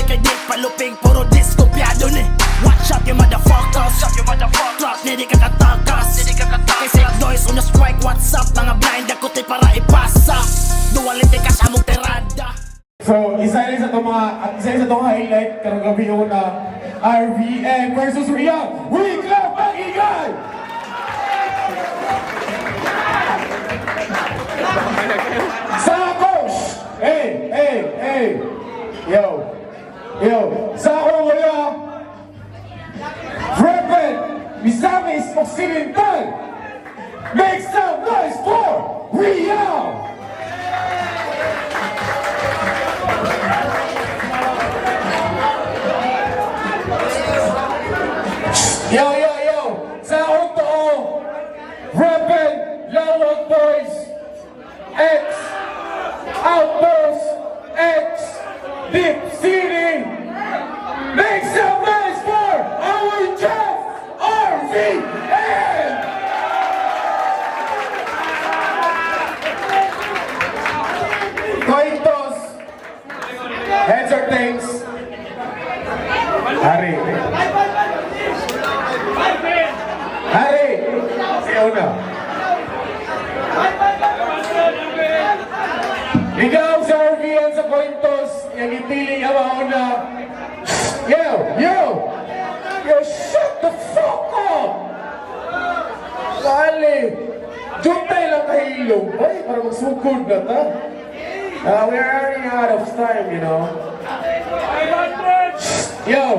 kay di paluping, puro disco piado ni. Watch out you motherfuckers, trap ni di katatakas. Kay sick noise on the strike, what's up? Mga blind ako ti para ipasa. Duality ka sa mong tirada. So, isa sa itong highlight karong gabi yun na RVN versus Rian. We clap Magigay! Sakos! Hey! Yo! Sa ako wala Reverend Misamis Occidental! Make some noise for Rian! Yo! Sa akong too, Rebel, Lawag Boys, X, Outpost, X, Deep City. Make some noise for our Jeff RVN! Coin toss, heads or tails. Hari, ikaw na. Ikaw sa RVN sa coin toss, yung itiling awa na. Yo, shut the fuck up! Kali, juntay lang kahilong. Ay, para magsugod na ta. We're running out of time, you know. Yo,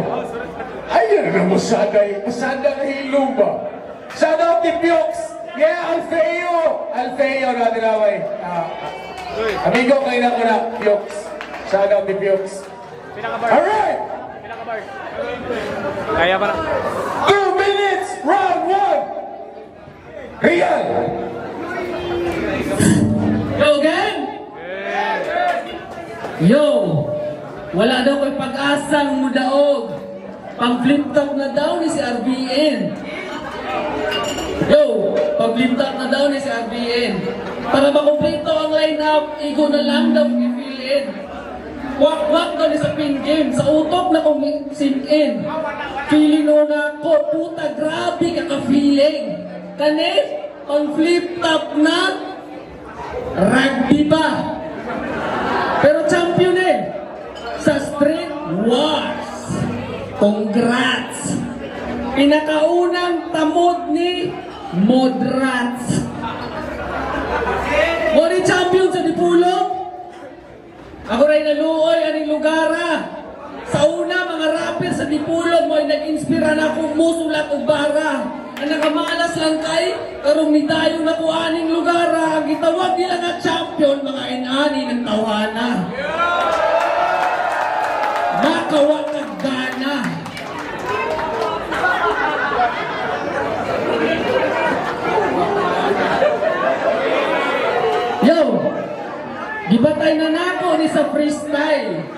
ayun na masada kahilong ba? Shout out to Piox! Yeah, Alfeo natin away. Amigo, kayo na ko na, Piox. Shout out to Piox. Alright! Kaya pa na. 2 minutes, round 1! Rian! Yo, gang! Yo! Wala daw ko'y pag-asang mudaog. Pang-flip top na daw ni si RVN. Yo! Pang-flip top na daw ni si RVN. Para makumpleto ang line-up, igo na lang daw i-fill in. Wak-wak daw ni sa pin game. Sa utok na kong sink in. Feeling mo na ko, puta, grabe ka-feeling. Kanit, pang-flip top na, rugby ba? Pero champion eh. Sa Street Wars. Congrats! Pinakaunang tamod ni Modrats. Mori champion sa Dipulong. Ako rin naluoy aning lugara. Sa una, mga rapper sa Dipulong mo ay nag-inspira na akong musulat o bara. Ang nakamalas lang kay, karong nidayo na ko aning lugara. Ang gitawag nila nga champion, mga inani ng tawana. Makawakag gana. Yo! Gibatay na nako ni sa freestyle.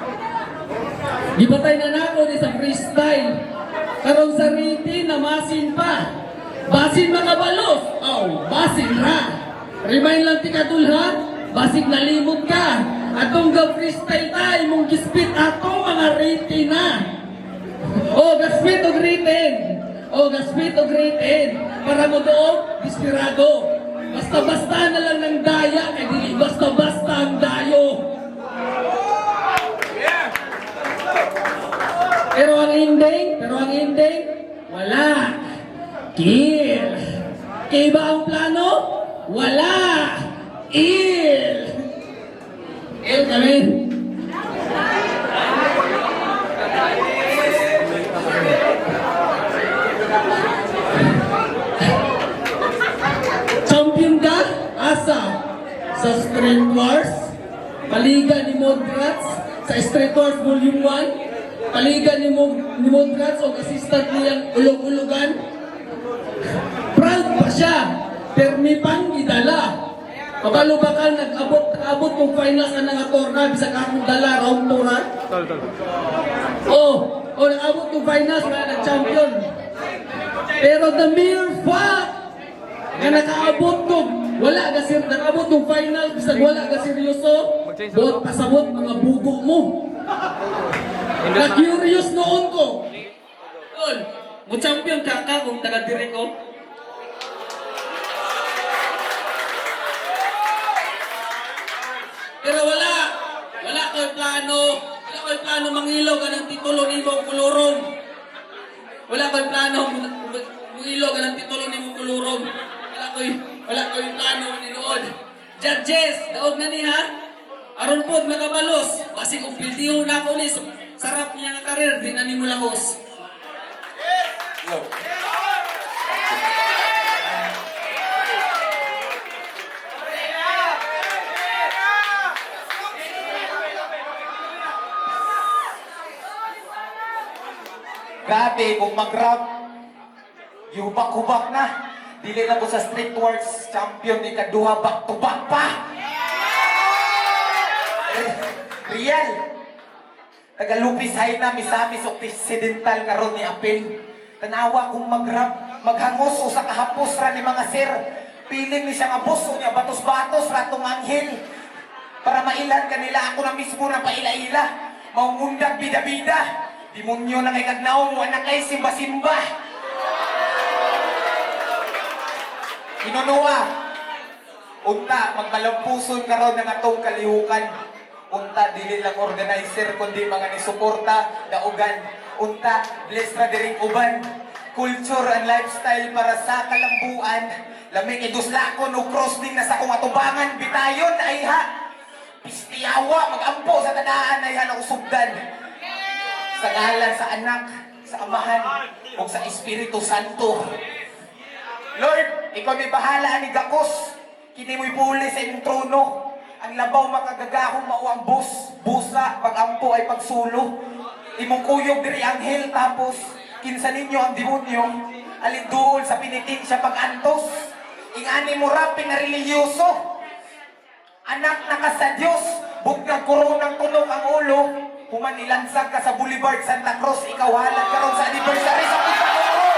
Karong sa riti na masin pa. Basin mga balos. Basin ra. Remind lang ti kadulhan. Basig nalimot ka. Atong ga-freestyle tayo. Mong gispit ato mga riti na. Gaspit o written. Para mo doon, dispirado. Basta-basta na lang ng daya. Kaya dili basta-basta ang dayo. Pero ang ending, wala. Kill. Kaya ba ang plano? Wala. Il kami. Champion ka? Asa? Sa Street Wars? Paliga ni Modrats? Sa Street Wars Volume 1? Paliga ni Modrats o assistant niyang ulog-ulogan? Proud pa siya. Permi pang idala. Kabalo ba ka nag-abot kung finals ka ng atorna bisa ka akong dala round 2 ha? Nag-abot kung finals ka nag-champion. Pero the mere fact na nakaabot kung nag-abot kung finals bisa wala ka seryoso, buot pasabot mga bugo mo. Na-curious noon ko. Doon, mo-champion ka kung taga-direct ko. Pero wala ko'y plano mangilog ka ng titulo ni mo kulurong. Wala ko'y plano mangilog ka ng titulo ni mo kulurong. Wala ko'y plano ninood. Judges, daog na niya. Aron po nakabalos. Basig kung pildiho na ako ni sarap niya nga karir, di na ni mo lahos. Grabe, kung mag-rap, hubak-hubak na. Dili na ko sa Street Wars champion ni kaduha back-to-back pa. Real. Tagalupis hay na, misamis o presidental karon ni Apil. Tanawa kung mag-rap, maghangos o sa kahapos ra ni mga sir. Piling ni siya nga boss o niya, batos-batos ratong anghel. Para mailan kanila ako na mismo na paila-ila. Maungundag bida-bida. Demonyo na kay kagnaong, wala kay simba-simba. Inunuwa. Unta, magmalampuson ka raw ng atong kalihukan. Unta, dili lang organizer, kundi mga nisuporta, daugan. Unta, bless ra diring uban. Culture and lifestyle para sa kalambuan. Lamig iduslakon o crossing na sa kong atubangan. Bitayon ay ha. Pistiyawa, magampo sa tadaan ay ha na usubdan. Sa ngalan sa anak, sa amahan, o sa Espiritu Santo. Lord, ikaw may bahala ni Gakos. Kini mo'y puli sa imong trono. Ang labaw makagagahong mauang busa, pag-ampo ay pagsulo. Imong kuyog diri anghel, tapos kinsa ninyo ang demonyo. Alinduol sa pinitin siya pag-antos. Ingani mo rapin na religyoso. Anak na ka sa Diyos, bugna't koronang tunog ang ulo. Human ilansag ka sa Boulevard Santa Cruz, ikaw halag karon sa anniversary sa Pagkakuro.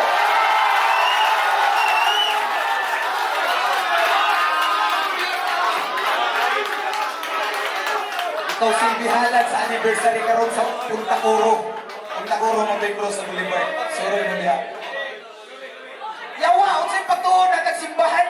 Ikaw silbi halag sa anniversary karon sa Punta Coro. Punta Coro, Monte Cruz sa Boulevard. Sorry mo niya. Yawa, unsay patuon at simbahan.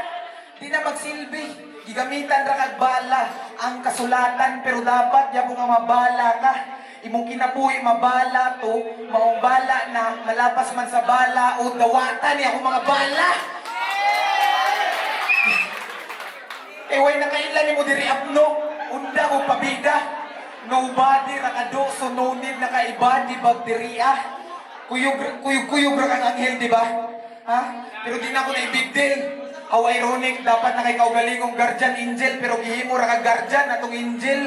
Di na magsilbi. Gigamitan ra kag bala ang kasulatan, pero dapat ya nga mabala ka. Imong kinabuhi mabala to, maong bala na, malapas man sa bala o dawatan niya akong mga bala. Way nakailan ni mo diri apno, unda o pabida. Nobody rakadoso, no need nakaibadi bakterya. Kuyog ra kang anghel, di ba? Ha? Pero di na ako na big deal. How ironic, dapat na kay kaugalingong guardian angel, pero gihimo ra kag guardian atong angel.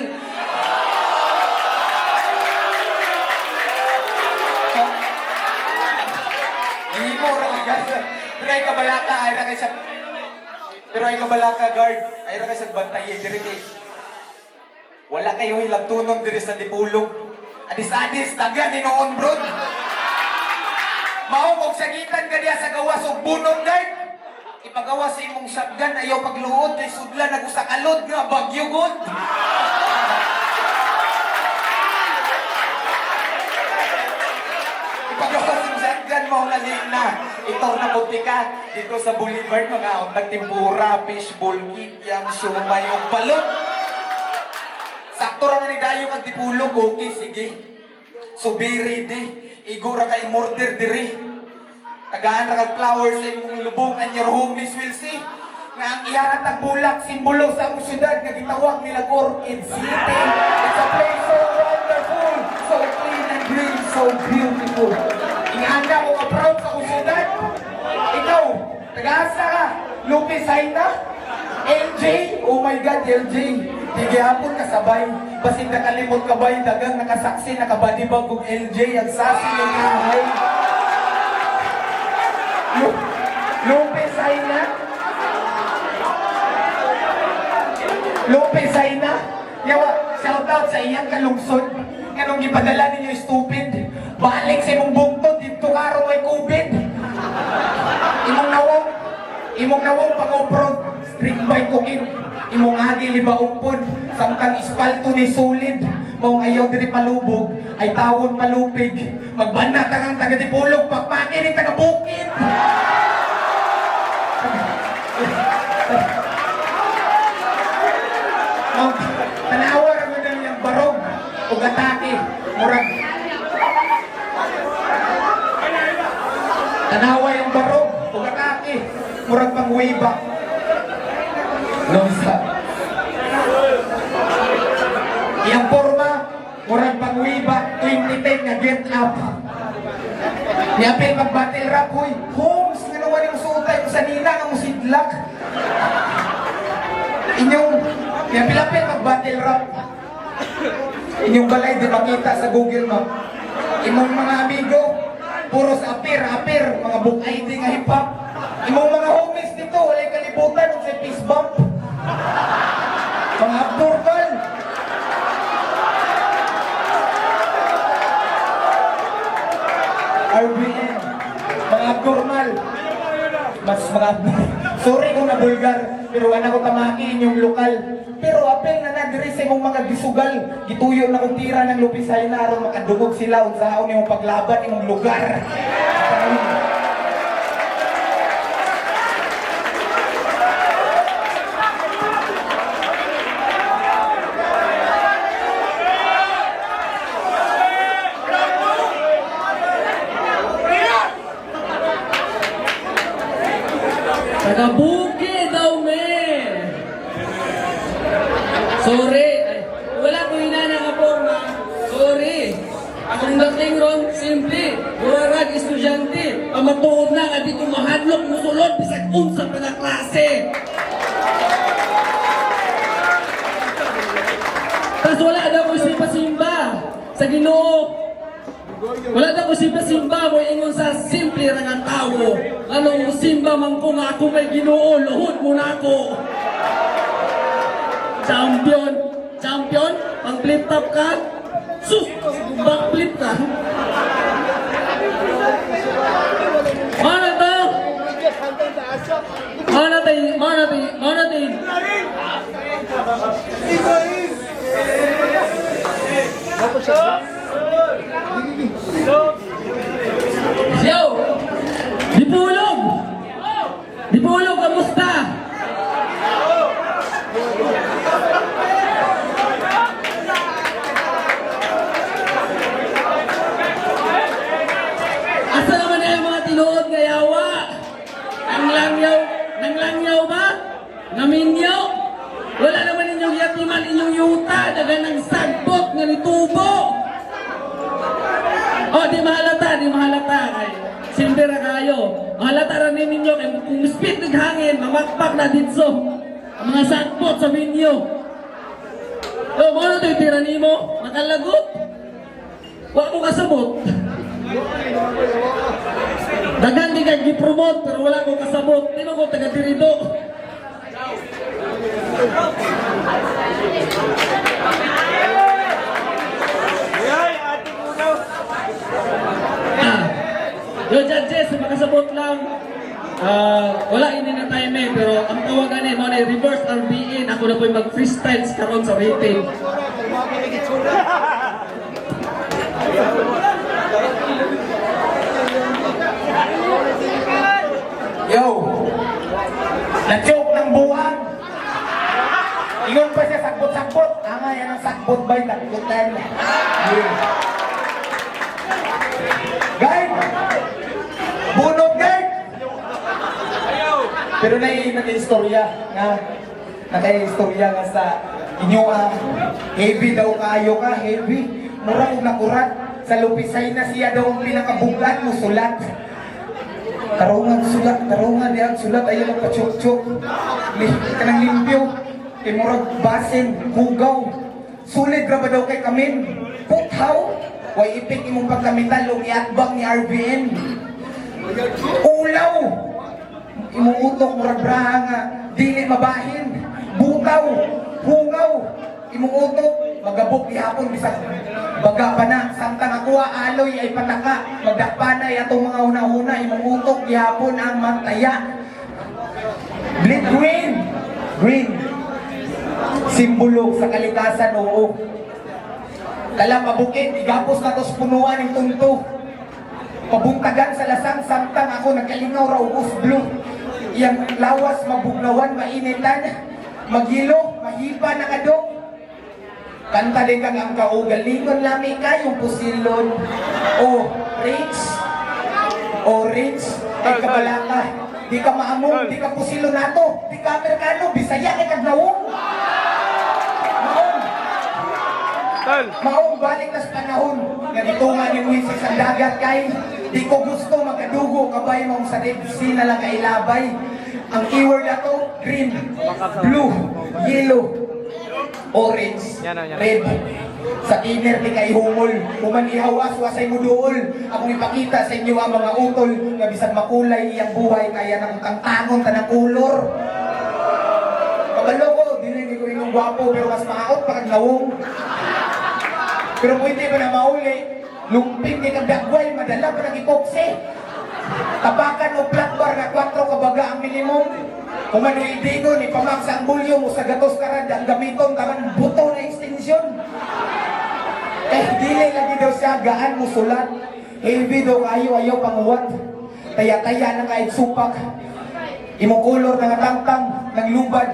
Gihimo ra kag guardian. Pero ay kabalaka, ay ra kay sa... Pero ay kabalaka guard, ay ra kay sa bantaye diri kay. Wala kayo hilagtunon diri sa dipulog. Adis-adis, taga ni noon, bro. Mao kog sagitan ka diya sa gawas og bunong guard. Ipagawa sa imong shotgun, ayaw pagluod, kay sudla nagusakalod nga bagyo god. Ipagawa sa imong shotgun mo nga na. Ito na ka dito sa Boulevard, mga untag tempura, fishball, kikyam, siumay, o balot. Sakto ra nga ni dayo kag dipulog, okay, sige. Subiri di, igura kay murder diri. Tagaan na kag flowers sa imong lubong and your homies will see. Nga ang iyarat ang bulak, simbolo sa among syudad nga gitawag nila Orchid City. It's a place so wonderful, so clean and green, so beautiful. Inganda mo ka proud sa among syudad. Ikaw, taga-asa ka, Lupis Haina, LJ, oh my God, LJ. Higihapon kasabay, basig nakalimot kabay, dagang nakasaksi, nakabadibag kong LJ, ang sasi ng yahay. Lopez Haina? Lopez Haina? Yawa, shout out sa iyang kalungsod. Kanong ipadala ninyo stupid. Balik sa imong bungtod, dito karo may COVID. Imong nawong pag-off-road, street bike cooking. Imong agi liba umpod, samtang ispalto ni sulid. Maong ayaw diri palubog, ay tawon palupig. Magbanat ang taga-Dipolog, pagpaki ni taga-Bukid. Tanawa ra mo na niyang barog o atake. Murag. Tanawa yung barog o atake. Murag pang way back. Nonsa. Yang forma, murag pang way back 2010 nga get up. Niyapil mag-battle rap, huy. Holmes, ginawa niyong suutay sa nina nga musidlak. Inyong, niyapil-apil mag-battle rap. Inyong balay, di makita sa Google Map. Imong mga amigo, puro sa apir, mga book ID nga hip-hop. Imong mga homies dito, walay kalibutan kung sa peace bump. Mga abnormal. RBN, mga abnormal. Mas mga sorry kung nabulgar, pero wala ko tamakin yung lokal. Pero apel na nagre sa imong mga gisugal, gituyo na kong tira ng lupisay na aron makadugog sila unsaon imong paglaban imong lugar. Taga-Bukid daw, me! Sorry. Ay, wala ko hinana nga forma. Sorry. Akong dating ron, simple. Murarag estudyante. Pamatuod na nga dito mahadlok musulod bisag unsa pa na klase. Tas wala daw ko simba sa Ginoo. Wala na ko simba mo ingon sa simple ra nga tawo. Anong simba man ko nga ako may Ginoo, luhod mo na ako. Champion, pang flip top ka. Sus, back flip ka. Mana tayo. Yo! Dipulog, kamusta? Asa naman na yung mga tinuod nga yawa? Nang langyaw ba? Naminyaw? Wala naman inyong yatiman inyong yuta, daga ng sagbot nga nitubo. Oh, di mahalata. Ay, simple ra kayo. Mahalata ra ninyo kay kung speed ng hangin, mamakpak na dito. Ang mga sagbot sa binyo. Oh, mo na ito tira nimo, makalagot. Wa ko kasabot. Dagan di ka gi-promote pero wala ko kasabot. Tino ko taga dirido. Yo judges, makasabot lang. Wala ini na time pero ang tawagan mo na reverse RBN. Ako na po'y mag-freestyle karon sa rating. Yo! Na-choke ng buwan! Ingon pa siya sakbot-sakbot. Yan ang sakbot ba'y takbutan. Guard! Bunod, guard! Pero naka-istorya nga sa inyo heavy daw kayo ka, heavy. Mura kong nakurat. Sa lupisay na siya daw ang pinakabunglan mo sulat. Tarungan sulat, ayaw magpa-chok-chok. Kanang limpyo. Kay murag basin, hugaw. Sulit ra ba daw kay kamin? Puthaw, way ipik imong pagkamitan, lumiatbang ni RBN. Ulaw, imong utok murag braha nga, dili mabahin. Butaw, hungaw, imong utok, magabok ihapon bisag baga pa na. Samtang akuha aloy ay pataka, magdapanay atong mga una-una, imong utok ihapon ang mataya. Bleed green. Simbolo sa kalikasan, oo. Kala pabukid, igapos na tos punuan ng tunto. Pabuntagan sa lasang samtang ako nagkalingaw raw us blue. Iyang lawas mabugnawan, mainitan, magilo, mahipa na kadok. Kanta din kang ang kaugalingon lami kayong pusilon. Orange, ay kabalaka. Di ka maamong, di ka pusilon nato, di ka Amerikano, Bisaya kay kagnawong. Maong balik na sa panahon nga gitunga ni Moises ang dagat kay di ko gusto makadugo kabay mong sa Dead Sea na lang kailabay. Ang keyword na to, green, blue, yellow, orange, red. Sa inner di kay humol, kuman ihawas wasay mo duol. Akong ipakita sa inyo ang mga utol nga bisan makulay iyang buhay kaya nang tangtangon tanang ulor. Kabalo ko, dili ko inyong gwapo pero mas maakot pa kag lawong. Pero pwede ba na mauli? Lumping ni kagdagway, madala pa nang ipokse. Tapakan o flat bar na 4 kabaga ang minimum. Kung ano idigo ni pamak sa ambulyo mo sa gatos karad ang gamiton taman buto na extension. Dili lagi daw siya gaan mo sulat. Heavy daw kayo ayaw panguwat. Taya-taya na kahit supak. Imong kulor na tangtang, ng lubad.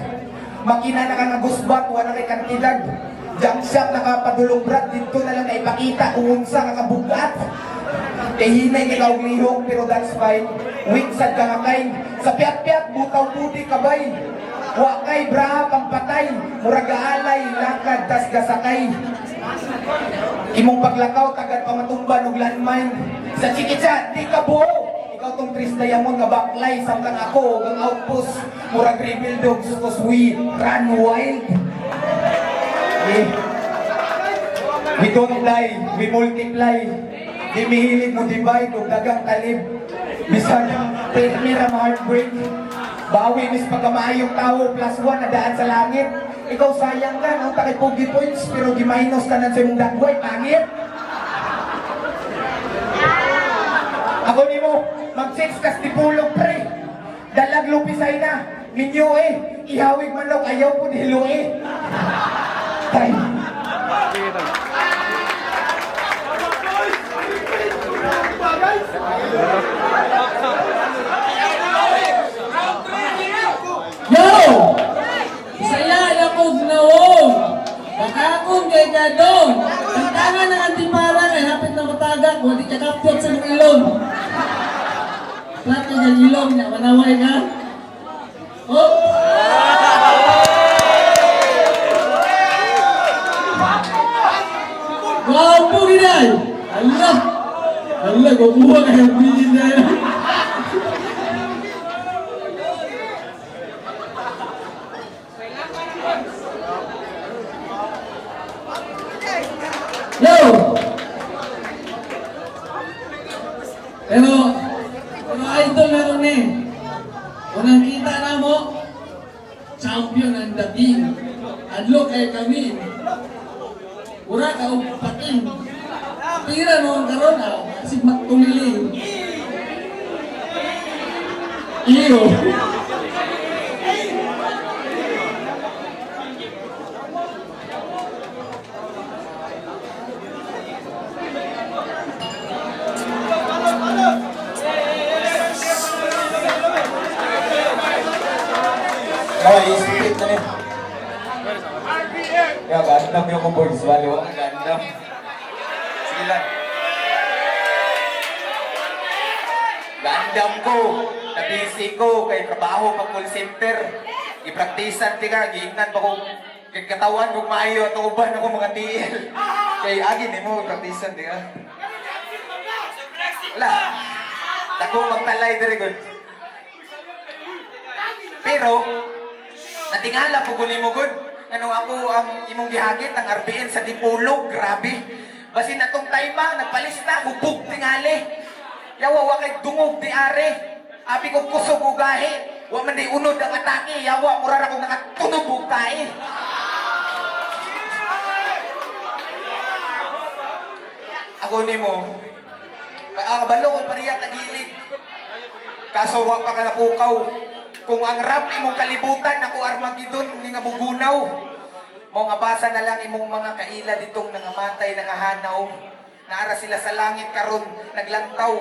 Makina na ka nagusbat, wala kay kantidad. Jump shot nakapadulong brad, dito na lang na ipakita kung unsa kakabugat. Hinay ikaw lihok, pero that's fine. Weak sad ka nga kain. Sa piat-piat, butaw pudi kabay. Wakay braha pang patay. Murag alay, lakad, tas gasakay. Imong paglakaw, tagad pamatumban og landmine. Sa chikitsa, di ka buo. Ikaw tong Tris Diamond nga baklay, samtang ako, ang outpost. Murag rebel dogs, cause we run wild. We don't die, we multiply. Di mihilig mo divide o dagang talib. Bisan, permira heartbreak. Bawi mis pagkamayong tao, +1 na daan sa langit. Ikaw sayang ka, no? Takay pogi points, pero di-minus ka na sa mong dagway, pangit. Ako ni mo, mag-6 kas tipulog pre. Dalag lupisay na. Minyo ihawig manok, ayaw po nilo Tay. Yo! Saya yakog nawong. Bakakong kay gadong. Ang tangan ng antiparang ay hapit na matagak. Wadi ka kapyot sa mga ilong. Flat na yung ilong niya. Manaway ka. Oh! Wow po ginay! Allah! Allah, gubuha kayo bilin na yun. Yo! Pero idol na rin eh. Unang kita na mo, champion ang dating. Adlo kay kami. Ura ka o pating. Pira noong karon si magtumiling. Iyo. Isipit na rin. Kaya gandam yung kong boys, baliwa ang gandam. Sige lang. Gandam ko, nabisi ko, kay trabaho pag call center. Ipraktisan ti ka, giingnan pa kong katawan kong maayo at uban ako mga TL. Kay agin eh mo, ipraktisan ti ka. Wala. Dako magtalay diri good. Pero, natingala po kunin mo good. Ano ako ang imong gihagit ang RBN sa Dipolog, grabe. Basin na tong time nagpalis na, hubog tingali. Yawa kay dungog di are. Abi ko kusog o gahi. Wa man di unod ang atake, yawa mura ra kong nakatunog og tae. Ako nimo. Balo ko pariya tagilid. Kaso wa pa ka napukaw. Kung ang rap imong kalibutan, ako Armageddon, hindi nga bugunaw. Mao nga basa na lang imong mga kaila ditong nangamatay, nangahanaw. Naara sila sa langit karon naglantaw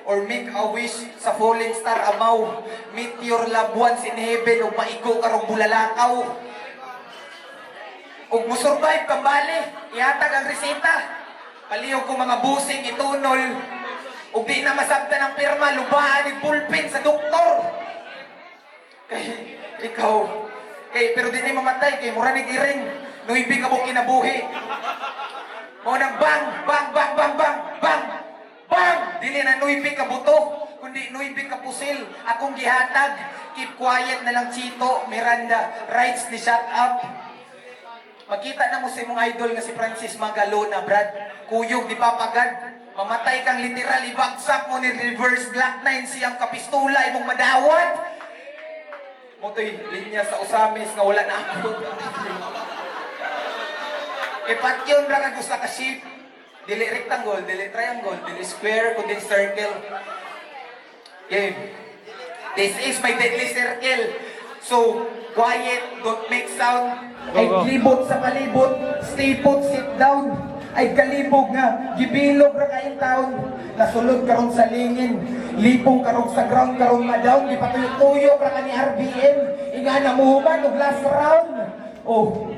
or make a wish sa falling star amaw. Meet your loved ones in heaven ug maigo karong bulalakaw. Ug musurvive kang bali, ihatag ang reseta. Palihog ko mga busing itunol. Ug di na masabtan ang pirma, lubaan ni pulpin sa doktor. Kay ikaw, pero di ni mamatay, kay mura ni giring. Nuibi ka mo kinabuhi. Mo nang bang, bang, bang, bang, bang, bang, bang! Dili na nuibi ka buto, kundi nuibi ka pusil. Akong gihatag, keep quiet na lang Chito, Miranda, rights ni shut up. Makita na mo si mong idol nga si Francis Magalona, Brad. Kuyog, di papagad. Mamatay kang literal, ibagsak mo ni reverse Glock 9 siyang kapistula, imong madawat. Motoy, linya sa usamis nga wala na ako. Ipatyon ra ka gusto ka shape. Dili rectangle, dili triangle, dili square, kundi circle. Okay. This is my deadly circle. So, quiet, don't make sound. Ay libot sa palibot, stay put, sit down. Ay kalibog nga, gibilog ra kayong taon. Nasulod karon sa lingin, lipong karong sa ground, karong ma-down. Gipatuyo-tuyo ra ka ni RBN. Inga na muhuman, og last round. Oh,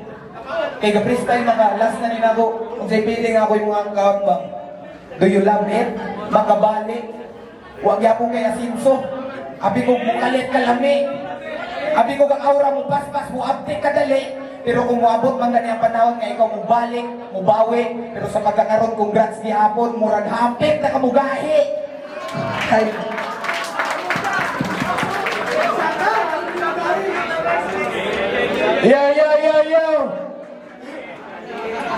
kay ga-freestyle na ka, last na rin ako. Kung sa'y piling ako yung mga account ba? Do you love it? Makabalik. Huwag yapong kay Asinso. Abi ko mukalit kalami. Abi ko kang aura mo paspas, mo update kadali. Pero kung muabot man gani ang panahon nga ikaw mubalik, mubawi. Pero sa pagkakaroon, congrats di hapon, murag hapit na kamugahi. Ay. Yo!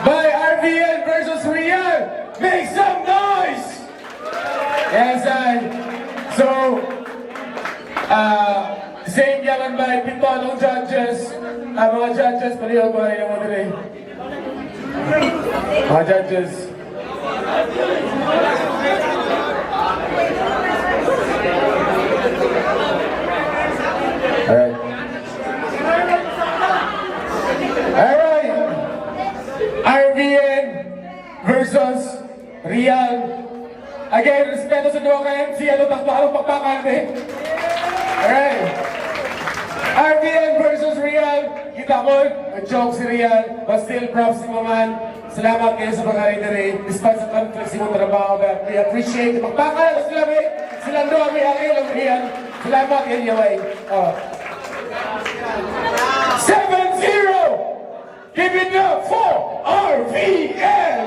By RVN versus Real, make some noise! Yes, so, same yaman by pitong judges. Mga judges, paliho ko rin mo rin. Mga judges. Alright. Alright. RVN versus Real. Again, respeto sa dua ka MC. Ano takbo pakpakan eh. Alright. RVN versus Real. Kita mo, joke si Real. But still, props si Maman. Salamat kayo sa pagkain na rin. Despite sa conflict si mong trabaho, but we appreciate. Magpakala sila rin. Silang doon, may angin lang Real. Salamat kayo, Yaway. 7-0! Give it up for RVN!